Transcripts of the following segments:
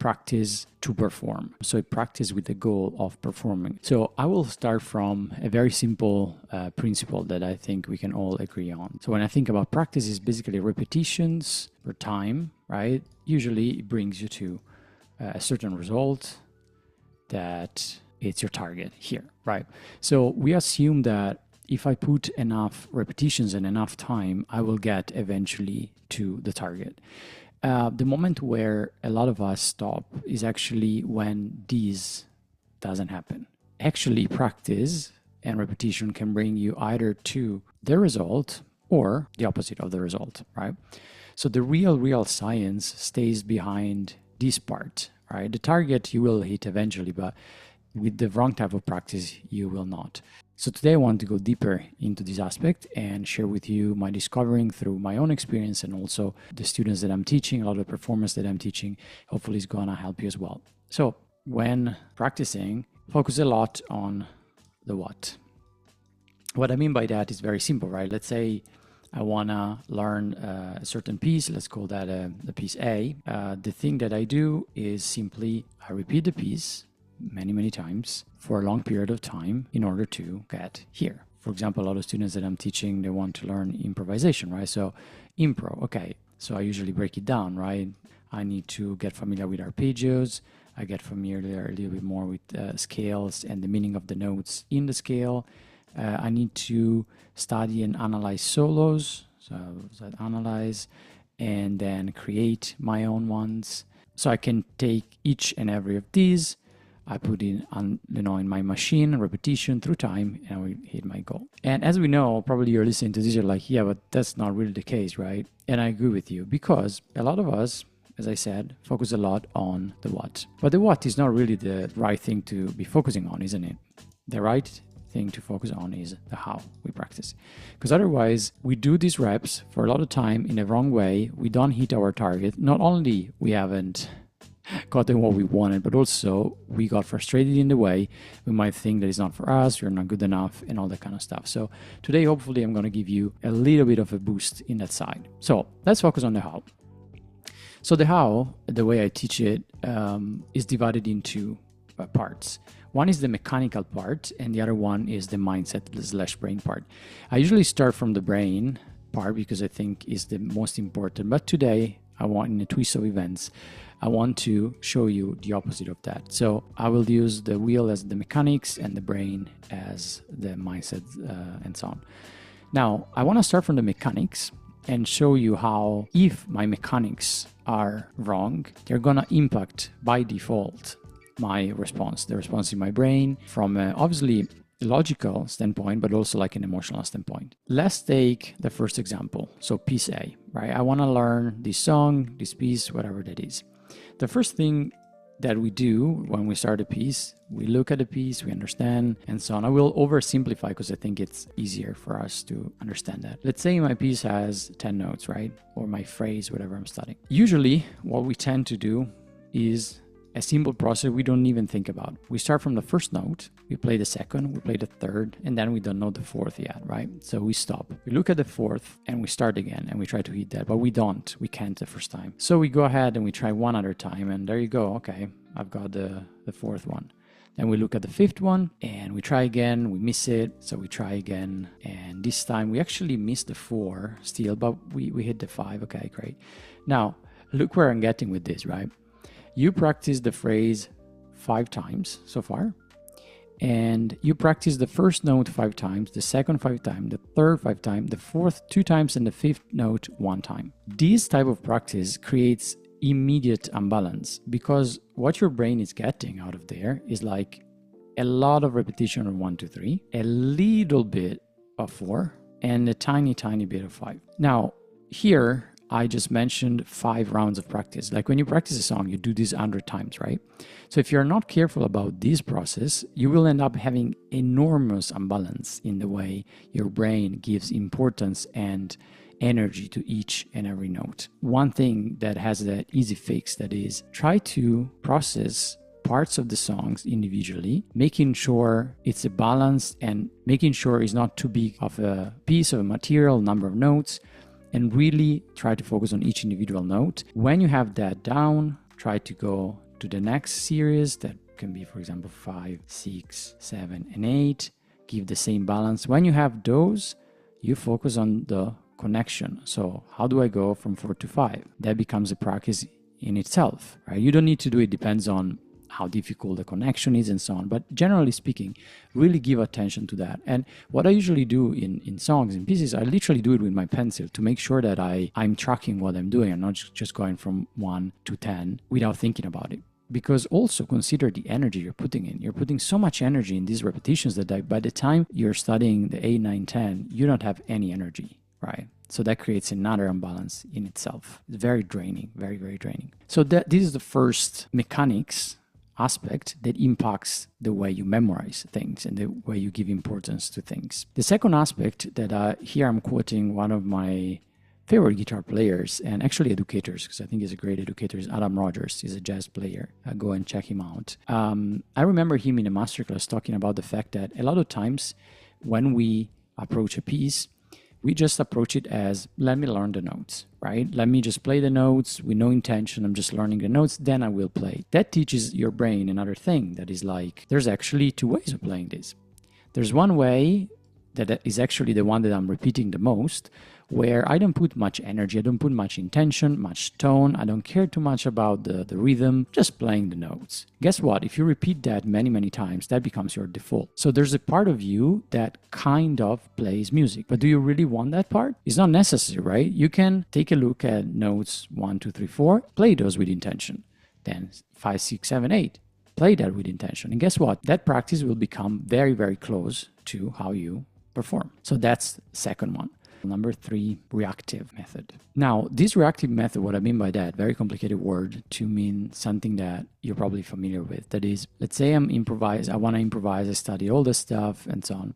practice to perform. So I practice with the goal of performing. So I will start from a very simple principle that I think we can all agree on. So when I think about practice, it's basically repetitions per time, right? Usually it brings you to a certain result that it's your target here, right? So we assume that if I put enough repetitions and enough time, I will get eventually to the target. The moment where a lot of us stop is actually when this doesn't happen. Actually, practice and repetition can bring you either to the result or the opposite of the result, right? So the real science stays behind this part, right? The target you will hit eventually, but with the wrong type of practice, you will not. So today I want to go deeper into this aspect and share with you my discovering through my own experience and also the students that I'm teaching, a lot of the performance that I'm teaching, hopefully is gonna help you as well. So when practicing, focus a lot on the what. What I mean by that is very simple, right? Let's say I wanna learn a certain piece, let's call that the piece A. The thing that I do is simply I repeat the piece many times for a long period of time in order to get here. For example, a lot of students that I'm teaching, they want to learn improvisation, right? So impro, okay. So I usually break it down, right? I need to get familiar with arpeggios. I get familiar a little bit more with scales and the meaning of the notes in the scale. I need to study and analyze solos. So I analyze and then create my own ones. So I can take each and every of these, I put in in my machine, repetition through time, and I will hit my goal. And as we know, probably you're listening to this, you're like, yeah, but that's not really the case, right? And I agree with you, because a lot of us, as I said, focus a lot on the what. But the what is not really the right thing to be focusing on, isn't it? The right thing to focus on is the how we practice. Because otherwise, we do these reps for a lot of time in a wrong way. We don't hit our target. Not only we haven't gotten what we wanted, but also we got frustrated in the way. We might think that it's not for us, we're not good enough, and all that kind of stuff. So today, hopefully, I'm going to give you a little bit of a boost in that side. So let's focus on the how. So the how, the way I teach it, is divided into parts. One is the mechanical part, and the other one is the mindset/brain part. I usually start from the brain part because I think is the most important. But today, I want, in a twist of events, I want to show you the opposite of that. So I will use the wheel as the mechanics and the brain as the mindset and so on. Now, I want to start from the mechanics and show you how, if my mechanics are wrong, they're going to impact by default my response, the response in my brain from obviously a logical standpoint, but also like an emotional standpoint. Let's take the first example. So piece A, right? I want to learn this song, this piece, whatever that is. The first thing that we do when we start a piece, we look at the piece, we understand, and so on. I will oversimplify because I think it's easier for us to understand that. Let's say my piece has 10 notes, right? Or my phrase, whatever I'm studying. Usually, what we tend to do is a simple process we don't even think about. We start from the first note, we play the second, we play the third, and then we don't know the fourth yet, right? So we stop. We look at the fourth and we start again and we try to hit that, but we can't the first time. So we go ahead and we try one other time, and there you go. Okay, I've got the fourth one. Then we look at the fifth one and we try again, we miss it. So we try again. And this time we actually missed the 4 still, but we hit the 5. Okay, great. Now, look where I'm getting with this, right? You practice the phrase 5 times so far, and you practice the first note 5 times, the second 5 times, the third 5 times, the fourth 2 times, and the fifth note 1 time. This type of practice creates immediate imbalance because what your brain is getting out of there is like a lot of repetition of 1, 2, 3, a little bit of 4, and a tiny bit of 5. Now, here, I just mentioned 5 rounds of practice. Like when you practice a song, you do this 100 times, right? So if you're not careful about this process, you will end up having enormous imbalance in the way your brain gives importance and energy to each and every note. One thing that has that easy fix, that is, try to process parts of the songs individually, making sure it's a balance and making sure it's not too big of a piece of material, number of notes, and really try to focus on each individual note. When you have that down, try to go to the next series that can be, for example, 5, 6, 7, and 8. Give the same balance. When you have those, you focus on the connection. So how do I go from 4 to 5? That becomes a practice in itself, right? You don't need to do it. Depends on how difficult the connection is and so on. But generally speaking, really give attention to that. And what I usually do in songs, in pieces, I literally do it with my pencil to make sure that I'm tracking what I'm doing and not just going from 1 to 10 without thinking about it. Because also consider the energy you're putting in. You're putting so much energy in these repetitions that by the time you're studying the 8, 9, 10, you don't have any energy, right? So that creates another imbalance in itself. It's very draining, very, very draining. So this is the first mechanics aspect that impacts the way you memorize things and the way you give importance to things. The second aspect that here I'm quoting one of my favorite guitar players and actually educators, because I think he's a great educator, is Adam Rogers. He's a jazz player. Go and check him out. I remember him in a masterclass talking about the fact that a lot of times when we approach a piece, we just approach it as, let me learn the notes, right? Let me just play the notes with no intention. I'm just learning the notes, then I will play. That teaches your brain another thing that is like, there's actually two ways of playing this. There's one way that is actually the one that I'm repeating the most, where I don't put much energy, I don't put much intention, much tone, I don't care too much about the rhythm, just playing the notes. Guess what? If you repeat that many, many times, that becomes your default. So there's a part of you that kind of plays music. But do you really want that part? It's not necessary, right? You can take a look at notes 1, 2, 3, 4, play those with intention. Then 5, 6, 7, 8. Play that with intention. And guess what? That practice will become very, very close to how you perform. So that's the second one. Number 3, reactive method. Now, this reactive method, what I mean by that, very complicated word to mean something that you're probably familiar with. That is, let's say I want to improvise, I study all this stuff and so on.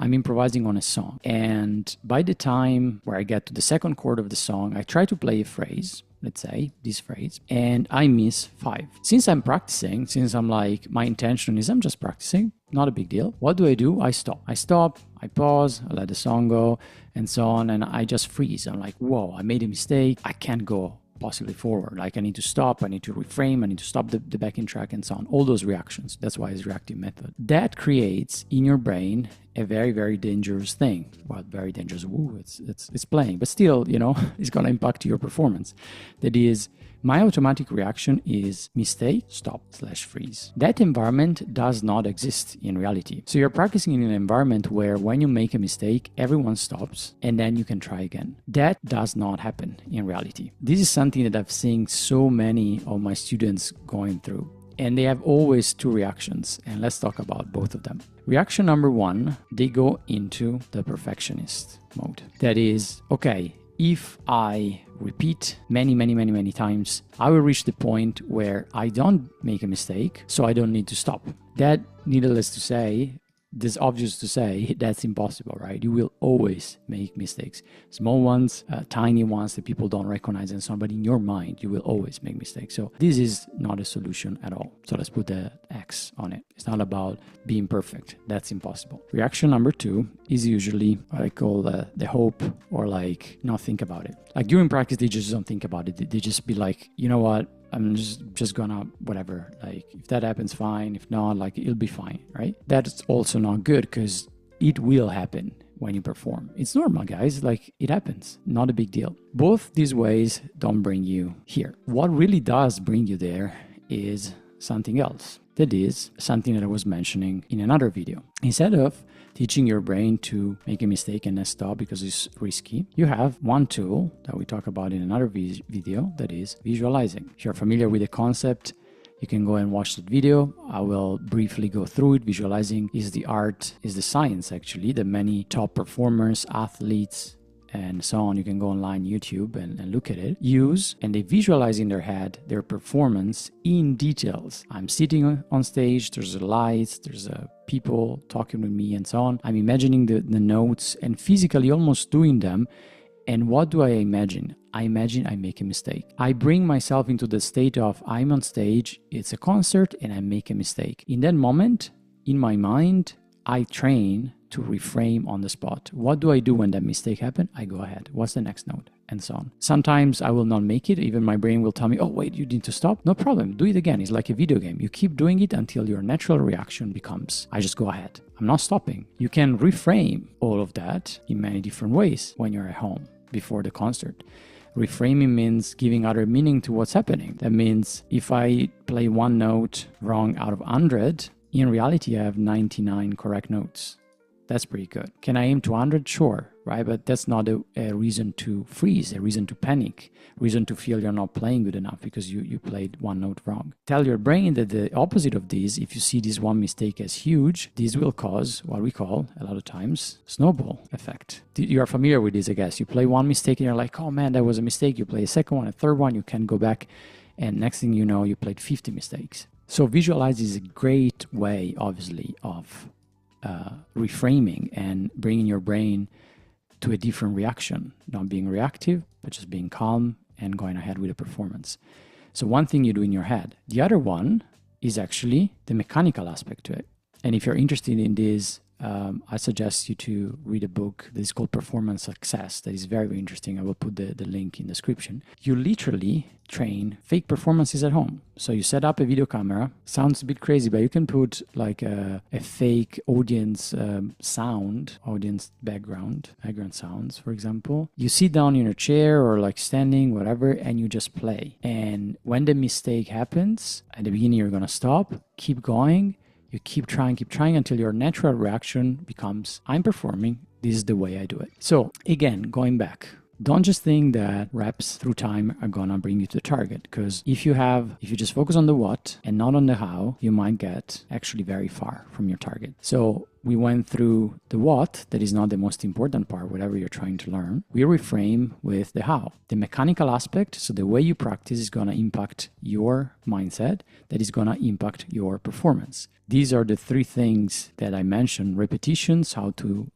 I'm improvising on a song. And by the time where I get to the second chord of the song, I try to play a phrase, let's say this phrase, and I miss 5. Since I'm practicing, since I'm like, my intention is I'm just practicing, not a big deal. What do? I stop, I pause, I let the song go and so on. And I just freeze. I'm like, whoa, I made a mistake. I can't go possibly forward. Like I need to stop, I need to reframe, I need to stop the backing track and so on. All those reactions. That's why it's reactive method. That creates in your brain a very, very dangerous thing. Well, very dangerous. Woo, it's playing, but still, it's going to impact your performance. That is, my automatic reaction is mistake, stop, /freeze. That environment does not exist in reality. So you're practicing in an environment where when you make a mistake, everyone stops and then you can try again. That does not happen in reality. This is something that I've seen so many of my students going through. And they have always 2 reactions. And let's talk about both of them. Reaction number 1, they go into the perfectionist mode. That is, okay, if I repeat many times, I will reach the point where I don't make a mistake, so I don't need to stop. That, needless to say, this obvious to say, that's impossible, right? You will always make mistakes. Small ones, tiny ones that people don't recognize and so on, but in your mind, you will always make mistakes. So this is not a solution at all. So let's put the X on it. It's not about being perfect. That's impossible. Reaction number 2 is usually what I call the hope, or like not think about it. Like during practice, they just don't think about it. They just be like, you know what? I'm just gonna whatever, like if that happens, fine. If not, like it'll be fine, right? That's also not good because it will happen when you perform. It's normal, guys, like it happens, not a big deal. Both these ways don't bring you here. What really does bring you there is something else. That is something that I was mentioning in another video. Instead of teaching your brain to make a mistake and then stop because it's risky, you have one tool that we talk about in another video, that is visualizing. If you're familiar with the concept, you can go and watch that video. I will briefly go through it. Visualizing is the art, is the science actually, that many top performers, athletes, and so on, you can go online, YouTube, and look at it, use, and they visualize in their head their performance in details. I'm sitting on stage, there's lights, there's people talking with me and so on. I'm imagining the notes and physically almost doing them. And what do I imagine? I imagine I make a mistake. I bring myself into the state of I'm on stage, it's a concert, and I make a mistake. In that moment, in my mind, I train to reframe on the spot. What do I do when that mistake happens? I go ahead. What's the next note? and so on. Sometimes I will not make it. Even my brain will tell me, oh, wait, you need to stop. No problem. Do it again. It's like a video game. You keep doing it until your natural reaction becomes, I just go ahead. I'm not stopping. You can reframe all of that in many different ways when you're at home before the concert. Reframing means giving other meaning to what's happening. That means if I play one note wrong out of 100, in reality, I have 99 correct notes. That's pretty good. Can I aim to 100? Sure, right? But that's not a reason to freeze, a reason to panic, reason to feel you're not playing good enough because you played one note wrong. Tell your brain that the opposite of this, if you see this one mistake as huge, this will cause what we call, a lot of times, snowball effect. You are familiar with this, I guess. You play one mistake and you're like, oh man, that was a mistake. You play a second one, a third one, you can go back. And next thing you know, you played 50 mistakes. So visualize is a great way, obviously, of reframing and bringing your brain to a different reaction, not being reactive, but just being calm and going ahead with the performance. So one thing you do in your head. The other one is actually the mechanical aspect to it. And if you're interested in this, I suggest you to read a book that is called Performance Success. That is very, very interesting. I will put the link in the description. You literally train fake performances at home. So you set up a video camera. Sounds a bit crazy, but you can put like a fake audience audience background sounds, for example. You sit down in a chair or like standing, whatever, and you just play. And when the mistake happens, at the beginning, you're going to stop, keep going. You keep trying until your natural reaction becomes, I'm performing, this is the way I do it. So again, going back, don't just think that reps through time are gonna bring you to the target, because if you just focus on the what and not on the how, you might get actually very far from your target. So we went through the what, that is not the most important part, whatever you're trying to learn. We reframe with the how. The mechanical aspect, so the way you practice is gonna impact your mindset, that is gonna impact your performance. These are the three things that I mentioned: repetitions, how to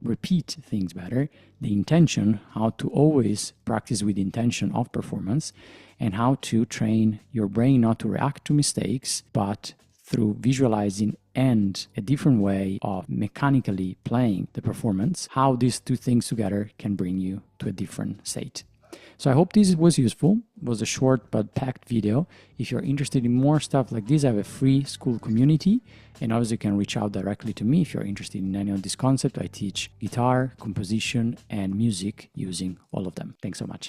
repeat things better, the intention, how to always practice with the intention of performance, and how to train your brain not to react to mistakes, but through visualizing and a different way of mechanically playing the performance, how these two things together can bring you to a different state. So I hope this was useful. It was a short but packed video. If you're interested in more stuff like this, I have a free school community, and obviously you can reach out directly to me if you're interested in any of this concept. I teach guitar, composition, and music using all of them. Thanks so much.